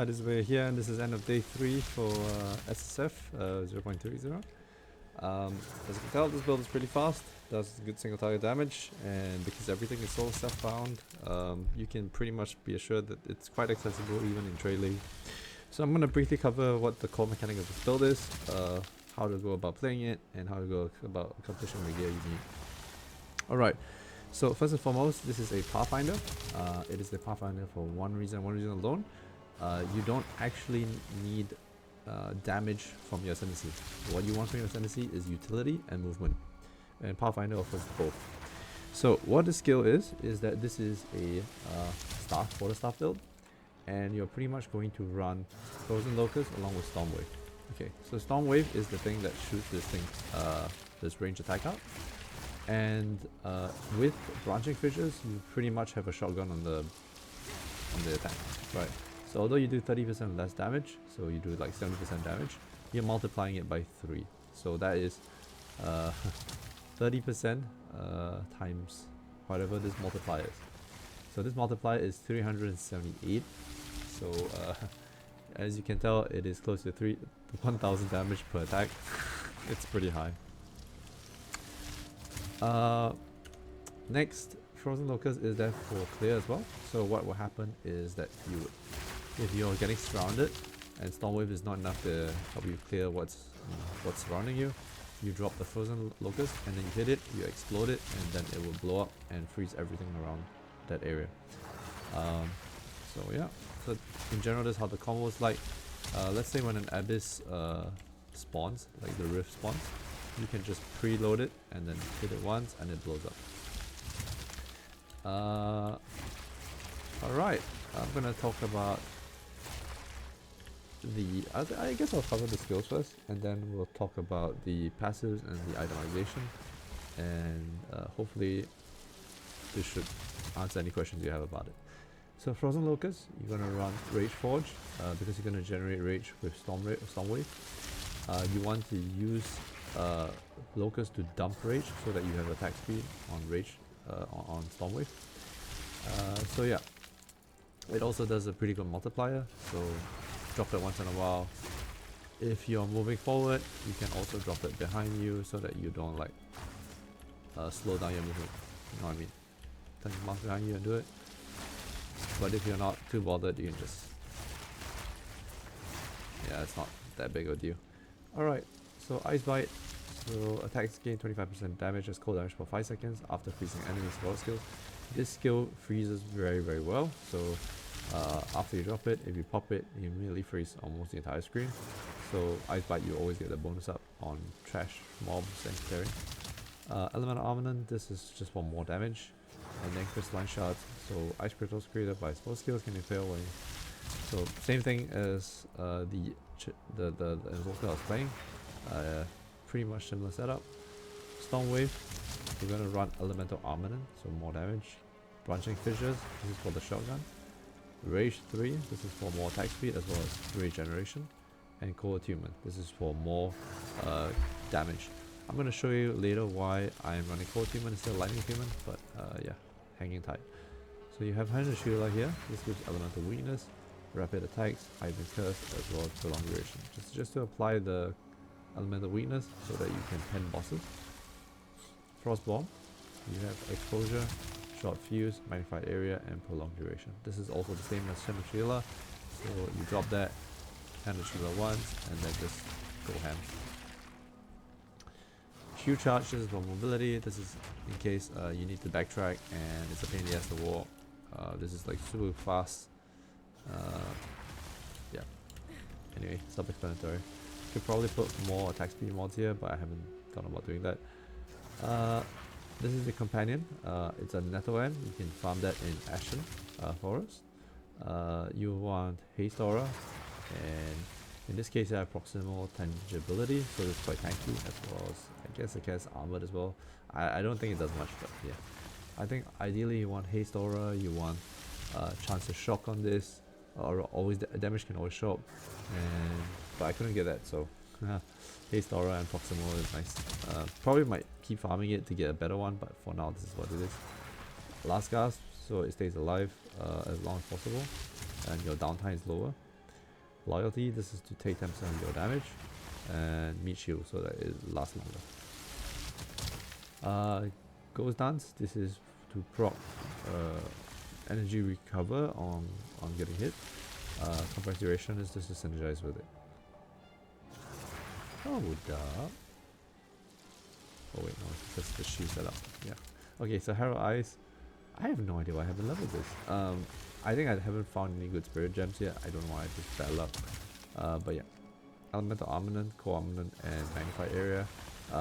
this is Wei here, and this is end of day 3 for SSF 0.30. As you can tell, this build is pretty fast, does good single target damage, and because everything is so self-bound, you can pretty much be assured that it's quite accessible even in trade league. So I'm going to briefly cover what the core mechanic of this build is, how to go about playing it, and how to go about accomplishing the gear you need. Alright, so first and foremost, this is a Pathfinder. It is the Pathfinder for one reason alone. You don't actually need damage from your ascendancy. What you want from your ascendancy is utility and movement, and Pathfinder offers both. So what the skill is that this is a water staff build, and you're pretty much going to run Frozen Locust along with Stormwave. Okay, so Stormwave is the thing that shoots this thing, this range attack out. And with branching fissures, you pretty much have a shotgun on the attack, right? So although you do 30% less damage, so you do like 70% damage, you're multiplying it by 3. So that is 30% times whatever this multiplier is. So this multiplier is 378. So as you can tell, it is close to 1,000 damage per attack. It's pretty high. Next, Frozen Locust is there for clear as well. So what will happen is that if you're getting surrounded and Stormwave is not enough to help you clear what's surrounding you, you drop the Frozen Locust and then you hit it, you explode it, and then it will blow up and freeze everything around that area. So yeah, so in general, this is how the combo is like. Let's say when an Abyss spawns, like the Rift spawns, you can just preload it and then hit it once and it blows up. Alright, I'm gonna talk about I guess I'll cover the skills first, and then we'll talk about the passives and the itemization, and hopefully this should answer any questions you have about it. So Frozen Locust, you're gonna run Rage Forge because you're gonna generate rage with Stormwave. You want to use Locust to dump rage so that you have attack speed on rage on Stormwave. So yeah, it also does a pretty good multiplier, so drop it once in a while. If you're moving forward, you can also drop it behind you so that you don't like slow down your movement. You know what I mean? Turn your mouse behind you and do it. But if you're not too bothered, you can just, yeah, it's not that big of a deal. Alright, so Ice Bite. So attacks gain 25% damage as cold damage for 5 seconds after freezing enemies' spell skills. This skill freezes very well, so after you drop it, if you pop it, you immediately freeze almost the entire screen. So Ice Bite, you always get the bonus up on trash mobs and carry. Elemental Armament, this is just for more damage. And then Crystalline Shards, so Ice Crystals created by spell skills can be failed when. So same thing as the Invoker I was playing. Pretty much similar setup. Stormwave, we're gonna run Elemental Armament, so more damage. Branching Fissures, this is for the shotgun. Rage 3, this is for more attack speed as well as regeneration. And Cold Attunement, this is for more damage. I'm going to show you later why I'm running Cold Attunement instead of Lightning Attunement, but yeah, hanging tight. So you have Hunter Shieldar here, this gives Elemental Weakness, Rapid Attacks, Hidden Curse, as well as Prolonged Duration. Just to apply the Elemental Weakness so that you can pen bosses. Frost Bomb, you have Exposure, Short Fuse, Magnified Area, and Prolonged Duration. This is also the same as Hunter Shieldar, so you drop that, Hunter Shieldar once, and then just go ham. Q Charge, this is for mobility. This is in case you need to backtrack and it's a pain in the ass to walk. This is like super fast. Yeah. Anyway, self-explanatory. Could probably put more attack speed mods here, but I haven't thought about doing that. This is the companion. It's a Nettle End. You can farm that in Ashen Forest. You want Haste Aura, and in this case, I have Proximal Tangibility, so it's quite tanky, as well as, I guess it gets armored as well. I don't think it does much, but yeah. I think ideally you want Haste Aura, you want chance to shock on this, or always damage can always show up, but I couldn't get that, so Haste Aura and Proximal is nice. Probably might keep farming it to get a better one, but for now this is what it is. Last Gasp, so it stays alive as long as possible, and your downtime is lower. Loyalty, this is to take 10% of your damage. And meat shield, so that it lasts longer. Ghost Dance, this is to proc energy recover on getting hit. Compress duration is just to synergize with it. Oh, duh. Oh wait, no, it's just the shield setup. Yeah. Okay, so Harrow Eyes. I have no idea why I haven't leveled this. I think I haven't found any good spirit gems yet. I don't know why, just bad luck. But yeah. Elemental Armament, Core Armament, and Magnified Area.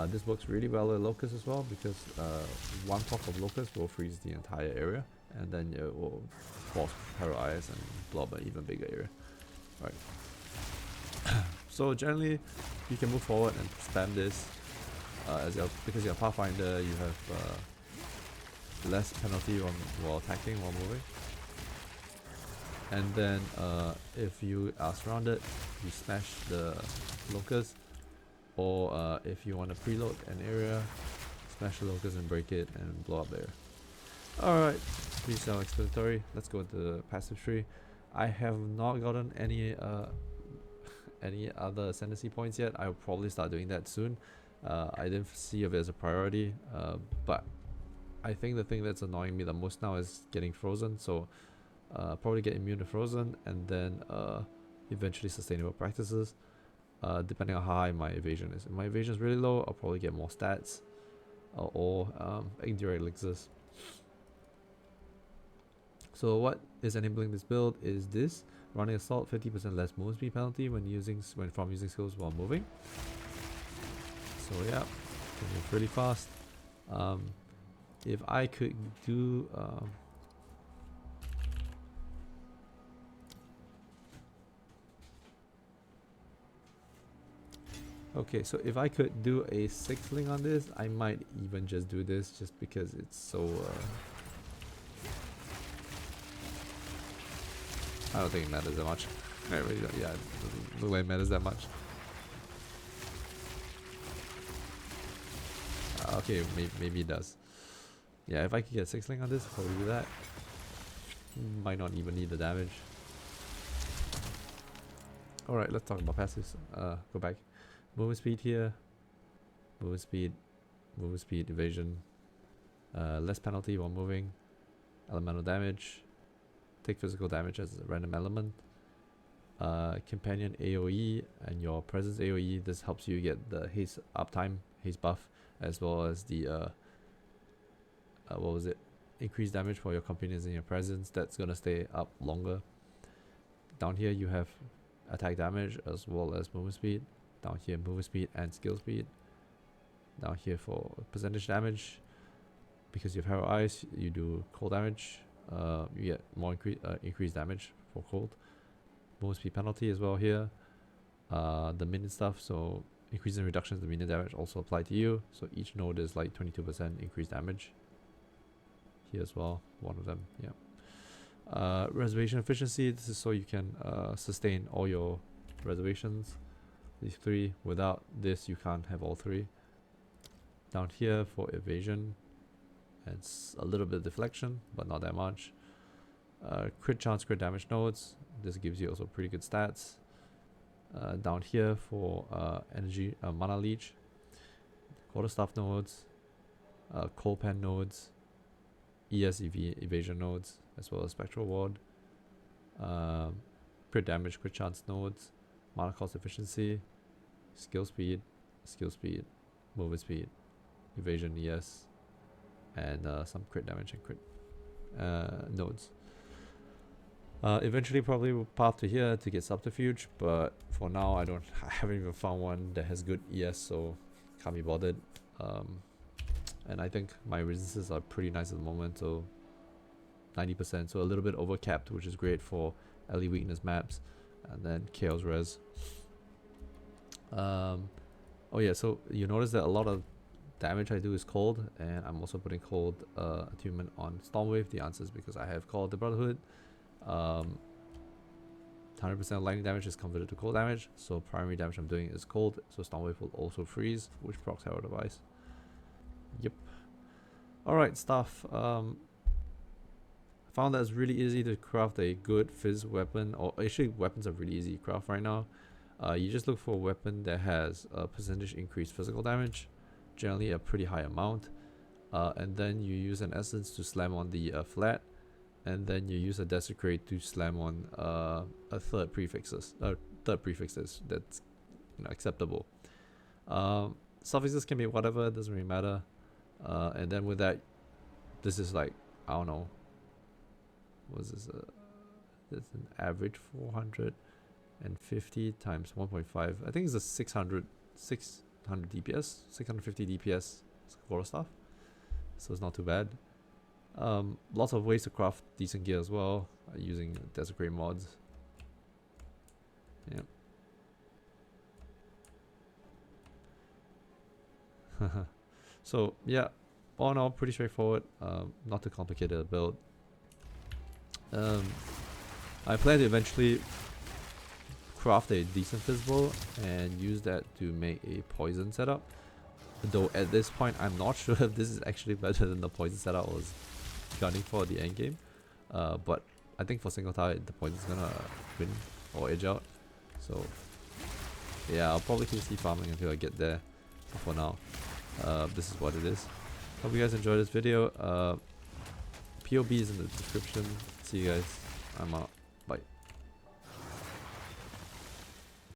This works really well with Locust as well because one pop of Locust will freeze the entire area, and then it will force Harrow Eyes and blow up an even bigger area. Right. So generally, you can move forward and spam this because you're Pathfinder. You have less penalty while attacking while moving. And then if you are surrounded, you smash the locust, or if you want to preload an area, smash the locust and break it and blow up there. Alright, pretty self-explanatory. Let's go to the passive tree. I have not gotten any other ascendancy points yet. I'll probably start doing that soon. I didn't see it as a priority, but I think the thing that's annoying me the most now is getting frozen, so probably get immune to frozen, and then eventually sustainable practices, depending on how high my evasion is. If my evasion is really low, I'll probably get more stats or indirect elixirs. So what is enabling this build is this: running assault, 50% less movement speed penalty when using skills while moving. So yeah, can move really fast. If I could do okay, so if I could do a 6-link on this, I might even just do this just because it's so I don't think it matters that much. I really don't, yeah, it doesn't look like it matters that much. Okay, maybe it does. Yeah, if I could get 6-link on this, I'll probably do that. Might not even need the damage. Alright, let's talk about passives. Go back. Movement speed here. Movement speed, evasion. Less penalty while moving. Elemental damage. Take physical damage as a random element. Companion AoE and your presence AoE. This helps you get the haste uptime, haste buff, as well as the what was it? Increased damage for your companions in your presence. That's gonna stay up longer. Down here you have attack damage as well as movement speed. Down here movement speed and skill speed. Down here for percentage damage, because you have Harrow Eyes, you do cold damage. You get more increased damage for cold. Movement speed penalty as well here. The minion stuff, so increase and reductions to minion damage also apply to you. So each node is like 22% increased damage. Here as well, one of them, yeah. Reservation efficiency, this is so you can sustain all your reservations. These three, without this you can't have all three. Down here for evasion, it's a little bit of deflection, but not that much. Crit chance, crit damage nodes, this gives you also pretty good stats. Down here for energy, mana leech, quarterstaff nodes, cold pen nodes, evasion nodes, as well as spectral ward, crit damage, crit chance nodes, mana cost efficiency, skill speed, movement speed, evasion ES, and some crit damage and crit nodes. Eventually probably will path to here to get subterfuge, but for now I haven't even found one that has good ES, so can't be bothered. And I think my resistances are pretty nice at the moment, so 90%, so a little bit overcapped, which is great for LE weakness maps, and then Chaos Res. Oh yeah, so you notice that a lot of damage I do is cold, and I'm also putting cold attunement on Stormwave. The answer is because I have Call of the Brotherhood. 100% lightning damage is converted to cold damage, so primary damage I'm doing is cold, so Stormwave will also freeze, which procs Herald Device. Yep. Alright, stuff. Found that it's really easy to craft a good fizz weapon, or actually weapons are really easy to craft right now. You just look for a weapon that has a percentage increased physical damage, generally a pretty high amount, and then you use an essence to slam on the flat, and then you use a desecrate to slam on a third prefix that's acceptable. Suffixes can be whatever, it doesn't really matter. And then with that, this is like, I don't know, what is this? It's an average 450 times 1.5. I think it's a 600 DPS, 650 DPS score stuff. So it's not too bad. Lots of ways to craft decent gear as well, using desecrate mods. Yep. So yeah, all in all, pretty straightforward. Not too complicated a build. I plan to eventually craft a decent fizzball and use that to make a poison setup. Though at this point, I'm not sure if this is actually better than the poison setup I was gunning for the end game. But I think for single target, the poison's gonna win or edge out. So yeah, I'll probably keep farming until I get there. But for now, this is what it is. Hope you guys enjoyed this video. POB is in the description. See you guys. I'm out. Bye.